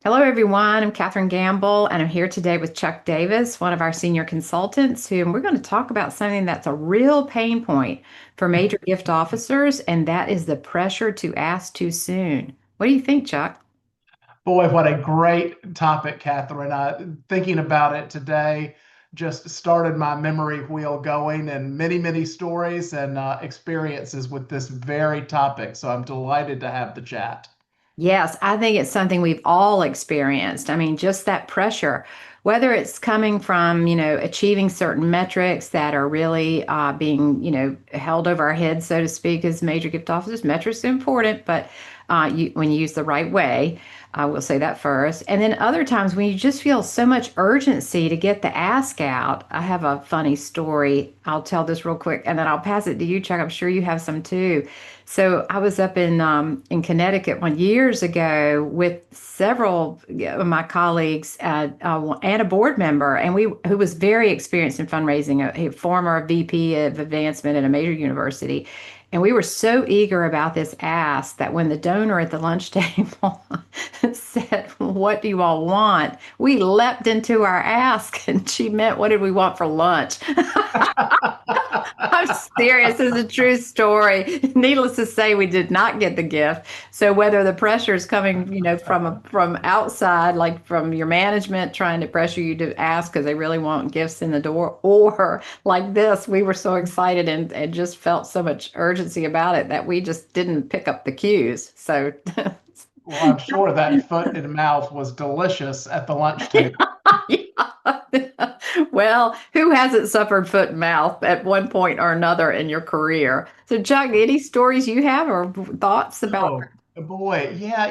Hello, everyone. I'm Katherine Gamble, and I'm here today with Chuck Davis, one of our senior consultants, and we're going to talk about something that's a real pain point for major gift officers, and that is the pressure to ask too soon. What do you think, Chuck? Boy, what a great topic, Catherine. Thinking about it today just started my memory wheel going and many stories and experiences with this very topic. So I'm delighted to have the chat. Yes, I think it's something we've all experienced. I mean, just that pressure, whether it's coming from, achieving certain metrics that are really being, held over our heads, so to speak, as major gift officers. Metrics are important, but when you use the right way, I will say that first. And then other times when you just feel so much urgency to get the ask out. I have a funny story. I'll tell this real quick, and then I'll pass it to you, Chuck. I'm sure you have some too. So I was up in Connecticut years ago with several of my colleagues and a board member, and we who was very experienced in fundraising, a former VP of advancement at a major university. And we were so eager about this ask that when the donor at the lunch table said, "What do you all want?" we leapt into our ask, and she meant, "What did we want for lunch?" I'm serious. It's a true story. Needless to say, we did not get the gift. So whether the pressure is coming, from outside, like from your management trying to pressure you to ask because they really want gifts in the door, or like this, we were so excited and just felt so much urgency about it that we just didn't pick up the cues. So Well, I'm sure that foot and mouth was delicious at the lunch table. well, who hasn't suffered foot and mouth at one point or another in your career? So, Chuck, any stories you have or thoughts about? Oh boy, yeah,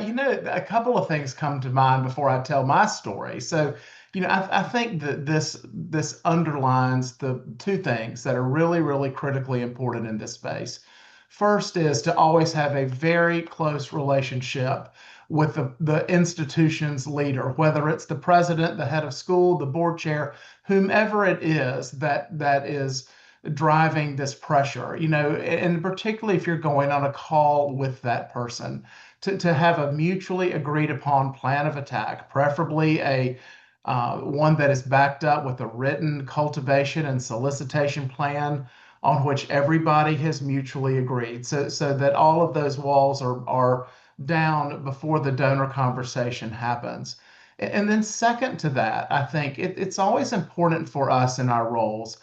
a couple of things come to mind before I tell my story. So, I think that this underlines the two things that are really critically important in this space. First is to always have a very close relationship with the institution's leader, whether it's the president, the head of school, the board chair, whomever it is that is driving this pressure, and particularly if you're going on a call with that person, to have a mutually agreed upon plan of attack, preferably a one that is backed up with a written cultivation and solicitation plan on which everybody has mutually agreed, so that all of those walls are down before the donor conversation happens. And then second to that, I think it's always important for us in our roles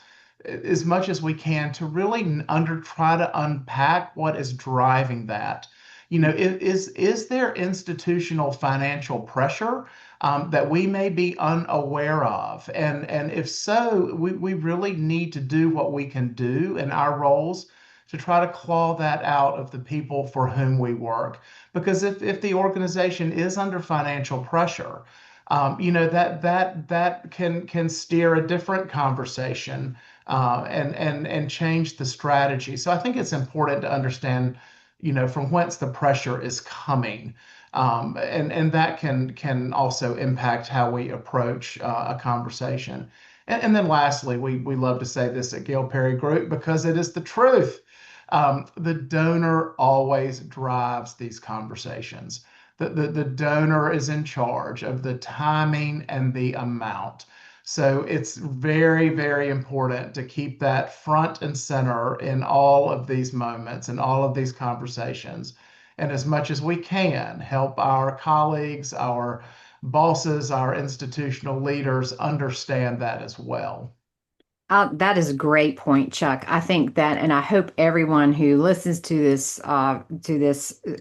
as much as we can to really try to unpack what is driving that. Is there institutional financial pressure that we may be unaware of? And if so, we really need to do what we can do in our roles to try to claw that out of the people for whom we work. Because if the organization is under financial pressure, that can steer a different conversation and change the strategy. So I think it's important to understand, from whence the pressure is coming. And that can also impact how we approach a conversation. And then lastly, we love to say this at Gail Perry Group because it is the truth. The donor always drives these conversations. The donor is in charge of the timing and the amount. So it's very important to keep that front and center in all of these moments and all of these conversations. And as much as we can, help our colleagues, our bosses, our institutional leaders understand that as well. That is a great point, Chuck. I think that, and I hope everyone who listens to this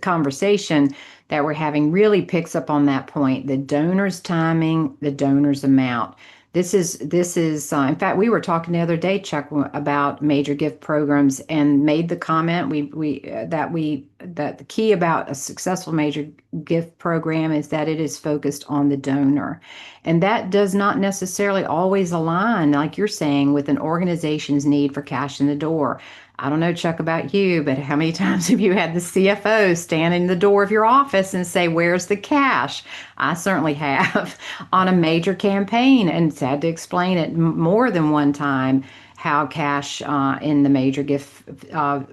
conversation that we're having really picks up on that point: the donor's timing, the donor's amount. This is. In fact, we were talking the other day, Chuck, about major gift programs, and made the comment that the key about a successful major gift program is that it is focused on the donor. And that does not necessarily always align, like you're saying, with an organization's need for cash in the door. I don't know, Chuck, about you, but how many times have you had the CFO stand in the door of your office and say, "Where's the cash?" I certainly have on a major campaign and had to explain it more than one time how cash in the major gift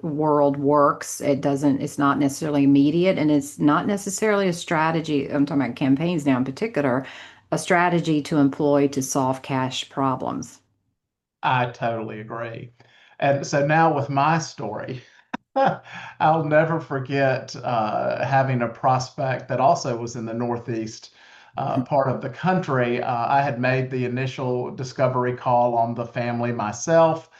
world works. It's not necessarily immediate, and it's not necessarily a strategy. I'm talking about campaigns now in particular, a strategy to employ to solve cash problems. I totally agree. And so now with my story, I'll never forget having a prospect that also was in the Northeast part of the country. I had made the initial discovery call on the family myself.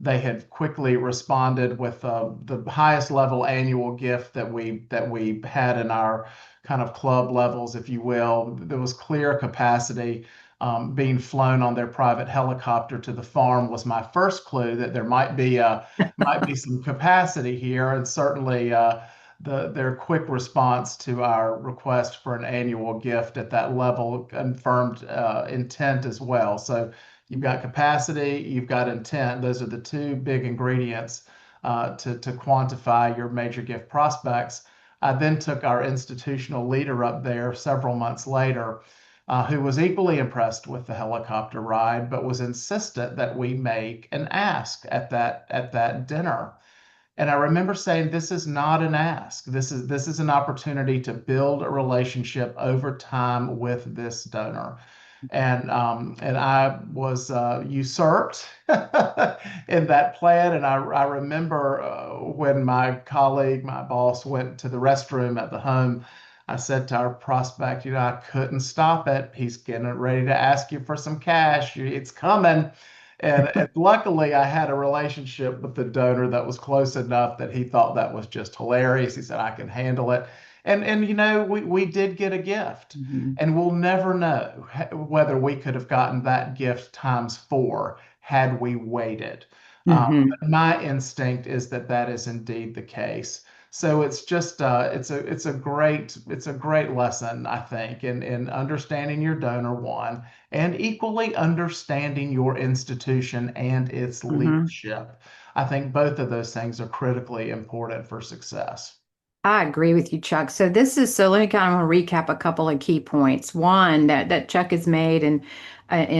They had quickly responded with the highest level annual gift that we had in our kind of club levels, if you will. There was clear capacity. Being flown on their private helicopter to the farm was my first clue that there might be some capacity here, and certainly their quick response to our request for an annual gift at that level confirmed intent as well. So you've got capacity, you've got intent. Those are the two big ingredients to quantify your major gift prospects. I then took our institutional leader up there several months later, who was equally impressed with the helicopter ride, but was insistent that we make an ask at that dinner. And I remember saying, "This is not an ask. This is an opportunity to build a relationship over time with this donor." And I was usurped in that plan. And I remember when my colleague, my boss, went to the restroom at the home. I said to our prospect, I couldn't stop it. He's getting ready to ask you for some cash. It's coming. And luckily, I had a relationship with the donor that was close enough that he thought that was just hilarious. He said, "I can handle it." And we did get a gift. Mhm. And we'll never know whether we could have gotten that gift times four had we waited. Mhm. But my instinct is that that is indeed the case. So it's just it's a great lesson, I think, in understanding your donor one, and equally understanding your institution and its Mhm. leadership. I think both of those things are critically important for success. I agree with you, Chuck. So let me kind of recap a couple of key points. One that Chuck has made in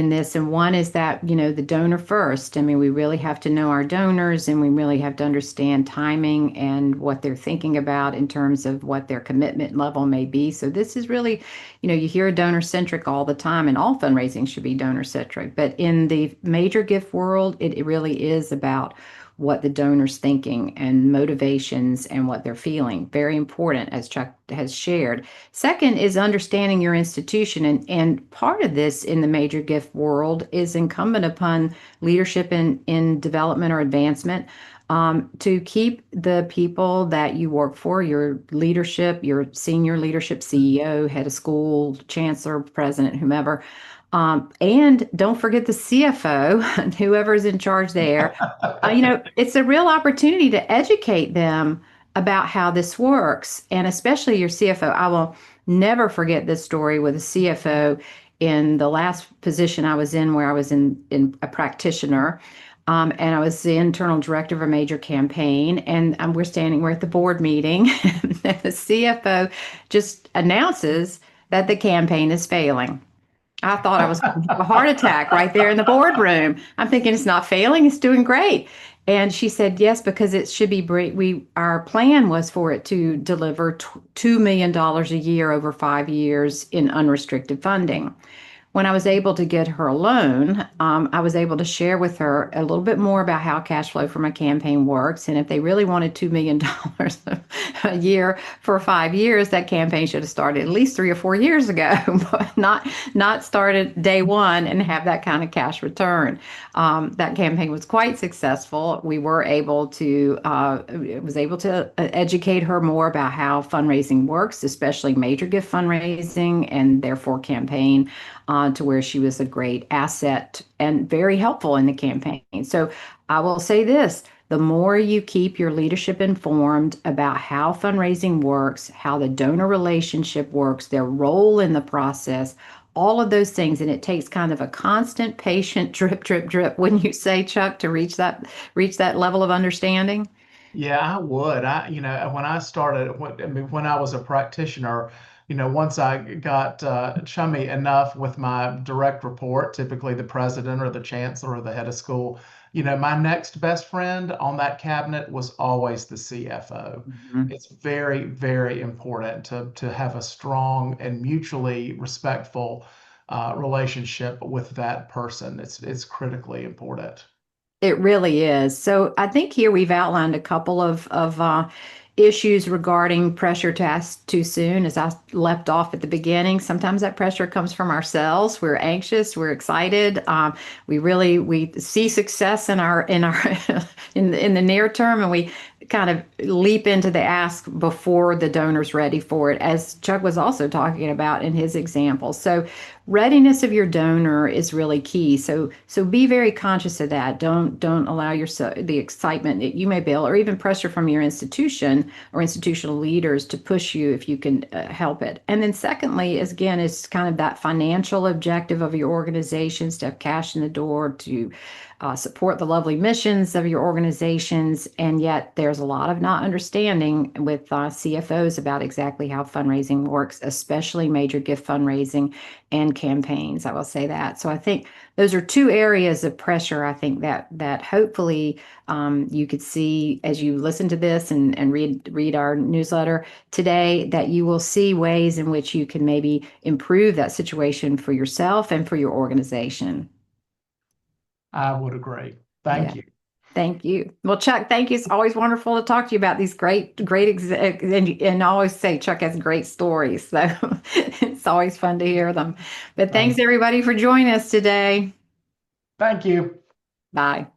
this, and one is that, the donor first. I mean, we really have to know our donors, and we really have to understand timing and what they're thinking about in terms of what their commitment level may be. So this is really, you hear donor centric all the time, and all fundraising should be donor centric. But in the major gift world, it really is about what the donor's thinking and motivations and what they're feeling. Very important, as Chuck has shared. Second is understanding your institution. And part of this in the major gift world is incumbent upon leadership in development or advancement, to keep the people that you work for, your leadership, your senior leadership, CEO, head of school, chancellor, president, whomever. And don't forget the CFO, whoever's in charge there. It's a real opportunity to educate them about how this works, and especially your CFO. I will never forget this story with a CFO in the last position I was in, where I was in a practitioner. And I was the internal director of a major campaign, and we're at the board meeting, and the CFO just announces that the campaign is failing. I thought I was going to have a heart attack right there in the boardroom. I'm thinking it's not failing, it's doing great. And she said, yes, because it should be our plan was for it to deliver $2 million a year over 5 years in unrestricted funding. When I was able to get her a loan, I was able to share with her a little bit more about how cash flow from a campaign works. And if they really wanted $2 million a year for 5 years, that campaign should have started at least 3 or 4 years ago, but not started day one and have that kind of cash return. That campaign was quite successful. We were able to was able to educate her more about how fundraising works, especially major gift fundraising, and therefore campaign, to where she was a great asset and very helpful in the campaign. So I will say this: the more you keep your leadership informed about how fundraising works, how the donor relationship works, their role in the process, all of those things, and it takes kind of a constant, patient drip, drip, drip, wouldn't you say, Chuck, to reach that level of understanding? Yeah, I would. When I started, I mean, when I was a practitioner, once I got chummy enough with my direct report, typically the president or the chancellor or the head of school, my next best friend on that cabinet was always the CFO. Mhm. It's very, very important to have a strong and mutually respectful relationship with that person. It's critically important. It really is. So I think here we've outlined a couple of issues regarding pressure to ask too soon. As I left off at the beginning, sometimes that pressure comes from ourselves. We're anxious, we're excited. We see success in our in the near term, and we kind of leap into the ask before the donor's ready for it, as Chuck was also talking about in his example. So readiness of your donor is really key. So be very conscious of that. Don't allow yourself the excitement that you may feel, or even pressure from your institution or institutional leaders to push you if you can help it. And then secondly, is again, is kind of that financial objective of your organizations to have cash in the door to support the lovely missions of your organizations. And yet there's a lot of not understanding with CFOs about exactly how fundraising works, especially major gift fundraising and campaigns. I will say that. So I think those are two areas of pressure. I think that hopefully you could see as you listen to this and read our newsletter today, that you will see ways in which you can maybe improve that situation for yourself and for your organization. I would agree. Thank Yeah. you. Thank you. Well, Chuck, thank you. It's always wonderful to talk to you about these and I always say Chuck has great stories. So it's always fun to hear them. But thanks Thank, everybody for joining us today. thank you. Bye.